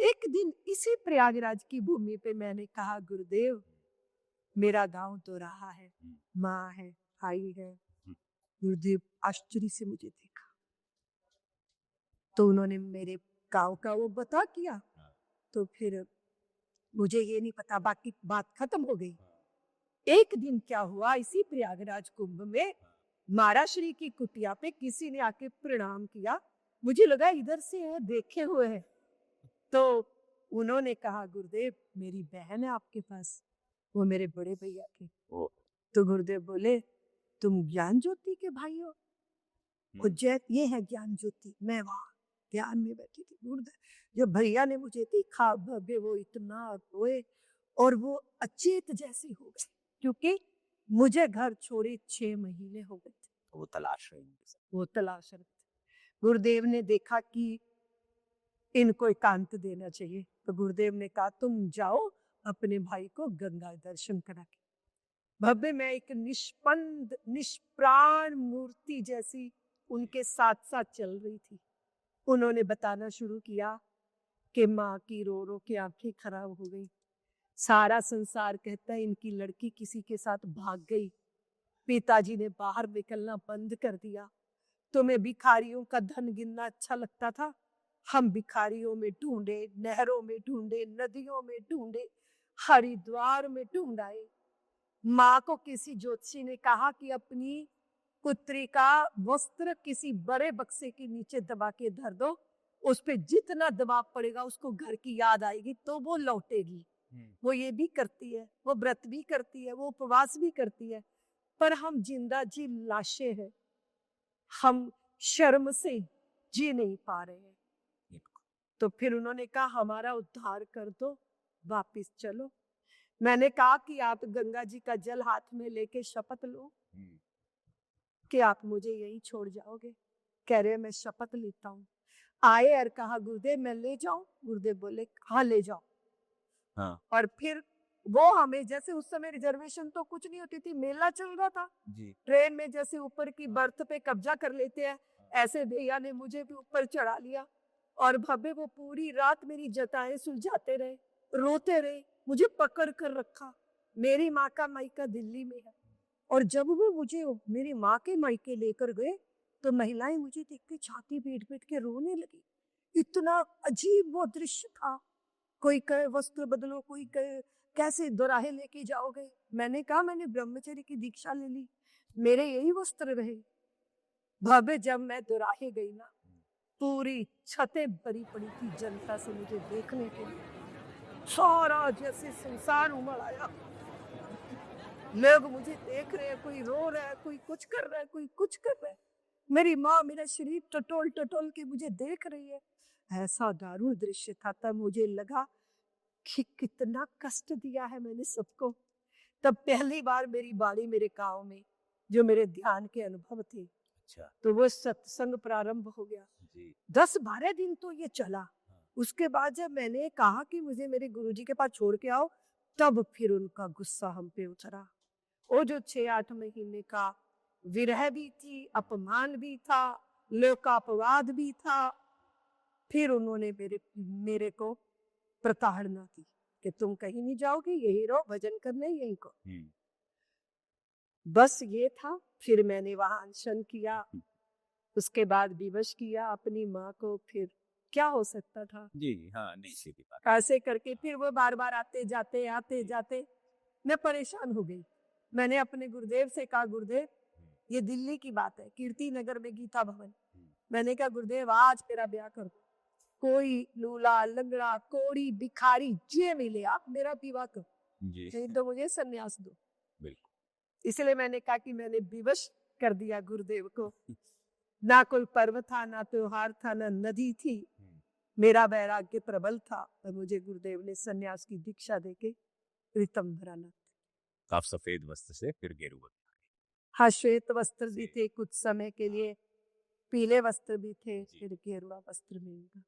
एक दिन इसी प्रयागराज की भूमि पे मैंने कहा, गुरुदेव मेरा गांव तो रहा है, माँ है, भाई है। गुरुदेव आश्चर्य से मुझे देखा, तो उन्होंने मेरे गांव का वो बता किया। तो फिर मुझे ये नहीं पता, बाकी बात खत्म हो गई। एक दिन क्या हुआ, इसी प्रयागराज कुंभ में महाराश्री की कुटिया पे किसी ने आके प्रणाम किया। मुझे लगा इधर से है, देखे हुए है। तो उन्होंने कहा, गुरुदेव मेरी बहन है आपके पास, वो मेरे बड़े भैया के। तो गुरुदेव बोले, तुम ज्ञान ज्योति के भाई हो? उज्जैन ये है ज्ञान ज्योति। मैं वहां ध्यान में बैठी थी। गुरुदेव जब भैया ने मुझे देखा, भव्य, वो इतना रोए और वो अचेत जैसे हो गए, क्योंकि मुझे घर छोड़े 6 महीने हो गए थे। वो तलाश रहे हैं। वो तलाश रहे थे। गुरुदेव ने देखा कि इनको एकांत देना चाहिए, तो गुरुदेव ने कहा, तुम जाओ अपने भाई को गंगा दर्शन करा के। भव्य मैं एक निष्पंद निष्प्राण मूर्ति जैसी उनके साथ साथ चल रही थी। उन्होंने बताना शुरू किया कि माँ की रो रो के आंखें खराब हो गई। सारा संसार कहता है इनकी लड़की किसी के साथ भाग गई। पिताजी ने बाहर निकलना बंद कर दिया। तुम्हें भिखारियों का धन गिनना अच्छा लगता था। हम भिखारियों में ढूंढे, नहरों में ढूंढे, नदियों में ढूंढे, हरिद्वार में ढूंढाए। माँ को किसी ज्योतिषी ने कहा कि अपनी पुत्री का वस्त्र किसी बड़े बक्से के नीचे दबा के धर दो, उस पे जितना दबाव पड़ेगा उसको घर की याद आएगी तो वो लौटेगी। वो ये भी करती है, वो व्रत भी करती है, वो उपवास भी करती है, पर हम जिंदा जी लाशें हैं। हम शर्म से जी नहीं पा रहे हैं। तो फिर उन्होंने कहा, हमारा उद्धार कर दो, वापिस चलो। मैंने कहा कि आप गंगा जी का जल हाथ में लेके शपथ लो कि आप मुझे यही छोड़ जाओगे। कह रहे मैं शपथ लेता हूँ। आए और कहा, गुरुदेव मैं ले जाऊं? गुरुदेव बोले, हाँ ले जाओ। हाँ। और फिर वो हमें, जैसे उस समय रिजर्वेशन तो कुछ नहीं होती थी, मेला चल रहा था जी। ट्रेन में, जैसे ऊपर की बर्थ पे कब्जा कर लेते हैं, ऐसे भैया ने मुझे भी ऊपर चढ़ा लिया। और भव्य वो पूरी रात मेरी जताएं सुलझाते रहे, रोते रहे, मुझे पकड़ कर रखा। मेरी माँ का मायका दिल्ली में है, और जब वो मुझे मेरी माँ के मायके लेकर गए तो महिलाएं मुझे देख के छाती पीट पीट के रोने लगी। इतना अजीब वो दृश्य था। कोई कहे वस्त्र बदलो, कोई कहे कैसे दोराहे लेके जाओगे। मैंने कहा, मैंने ब्रह्मचर्य की दीक्षा ले ली, मेरे यही वस्त्र रहे। भव्य जब मैं दोराहे गई ना, पूरी छतें भरी पड़ी थी जनता से मुझे देखने के लिए। सारा जैसे संसार उमड़ आया। लोग मुझे देख रहे हैं, कोई रो रहा है, कोई कुछ कर रहा है, कोई कुछ कर रहा है। मेरी माँ मेरा शरीर टटोल टटोल के मुझे देख रही है। ऐसा दारुण दृश्य था। तब मुझे लगा कि कितना कष्ट दिया है मैंने सबको। तब पहली बार मेरी बाणी मेरे गांव में, जो मेरे ध्यान के अनुभव थे। अच्छा। तो वो सत्संग प्रारंभ हो गया। 10-12 दिन तो ये चला। उसके बाद जब मैंने कहा कि मुझे मेरे गुरुजी के पास छोड़ के आओ, तब फिर उनका गुस्सा हम पे उतरा। वो जो 6-8 महीने का विरह भी थी, अपमान भी था, लोकापवाद भी था। फिर उन्होंने मेरे को प्रताड़ना की कि तुम कहीं नहीं जाओगे, यही रहो, भजन करने यहीं को। बस ये था। फिर मैंने वहां अनशन किया, उसके बाद विवश किया अपनी माँ को। फिर क्या हो सकता था? जी हाँ, नहीं सीधी बात। ऐसे करके फिर वो बार बार आते जाते मैं परेशान हो गई। मैंने अपने गुरुदेव से कहा, गुरुदेव ये दिल्ली की बात है, कीर्ति नगर में गीता भवन। मैंने कहा, गुरुदेव आज मेरा ब्याह कर दो। कोई लूला लंगड़ा कोड़ी भिखारी जे मिले, आप मेरा विवाह करो, नहीं तो मुझे संन्यास दो। बिल्कुल। इसलिए मैंने कहा कि मैंने विवश कर दिया गुरुदेव को। ना कोई पर्व था, ना त्योहार था, ना नदी थी। मेरा वैराग्य प्रबल था और मुझे गुरुदेव ने सन्यास की दीक्षा देके ऋतंभरा न। आप सफेद वस्त्र से फिर गेरुआ। हाँ, श्वेत वस्त्र भी थे कुछ समय के लिए, पीले वस्त्र भी थे, फिर गेरुआ वस्त्र मिल गया।